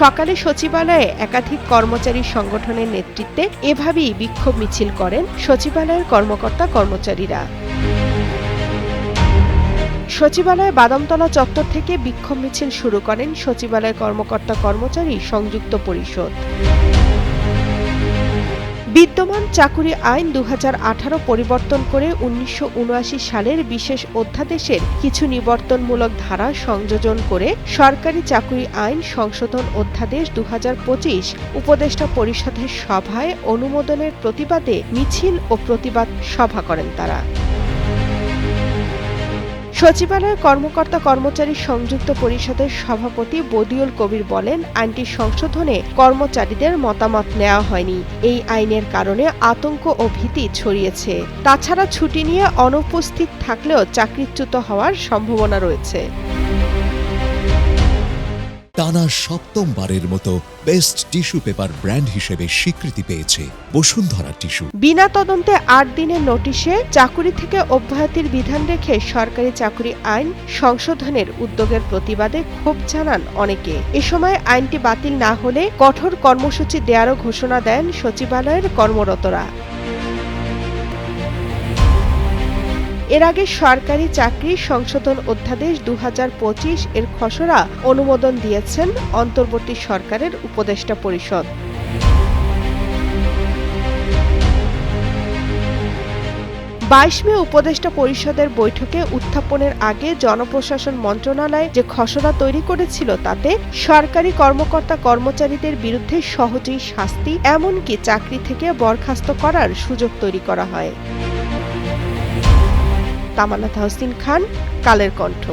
সকালে সচিবালয়ে একাধিক কর্মচারী সংগঠনের নেতৃত্বে এভাবেই বিক্ষোভ মিছিল করেন সচিবালয়ের কর্মকর্তা-কর্মচারীরা। সচিবালয় বাদামতলা চত্বর থেকে বিক্ষোভ মিছিল শুরু করেন সচিবালয় কর্মকর্তা-কর্মচারী সংযুক্ত পরিষদ। বিদ্যমান চাকুরি আইন ২০১৮ পরিবর্তন করে ১৯৭৯ সালের বিশেষ অধ্যাদেশের কিছু নিবর্তনমূলক ধারা সংযোজন করে সরকারি চাকুরি আইন সংশোধন অধ্যাদেশ ২০২৫ উপদেষ্টা পরিষদের সভায় অনুমোদনের প্রতিবাদে মিছিল ও প্রতিবাদ সভা করেন তারা। সচিবালয়ের কর্মকর্তা-কর্মচারী সংযুক্ত পরিষদের সভাপতি বদিউল কবির বলেন, আইনটি সংশোধনে কর্মচারীদের মতামত নেওয়া হয়নি। এই আইনের কারণে আতঙ্ক ও ভীতি ছড়িয়েছে। তাছাড়া ছুটি নিয়ে অনুপস্থিত থাকলেও চাকরিচ্যুত হওয়ার সম্ভাবনা রয়েছে। টানা সপ্তমবারের মতো বেস্ট টিস্যু পেপার ব্র্যান্ড হিসেবে স্বীকৃতি পেয়েছে বসুন্ধরা টিস্যু। বিনা তদন্তে ৮ দিনের নোটিশে চাকুরি থেকে অব্যাহতির বিধান রেখে সরকারি চাকুরি আইন সংশোধনের উদ্যোগের প্রতিবাদে ক্ষোভ জানান অনেকে। এ সময় আইনটি বাতিল না হলে কঠোর কর্মসূচি দেওয়ারও ঘোষণা দেন সচিবালয়ের কর্মরতরা। এর আগে সরকারি চাকরি সংশোধন অধ্যাদেশ ২০২৫ এর খসড়া অনুমোদন দিয়েছেন অন্তর্বর্তী সরকারের উপদেষ্টা পরিষদ। ২২ মে উপদেষ্টা পরিষদের বৈঠকে উত্থাপনের আগে জনপ্রশাসন মন্ত্রণালয় যে খসড়া তৈরি করেছিল তাতে সরকারি কর্মকর্তা-কর্মচারীদের বিরুদ্ধে সহজেই শাস্তি, এমনকি চাকরি থেকে বরখাস্ত করার সুযোগ তৈরি করা হয়। তামান্না তাহসিন খান, কালের কণ্ঠ।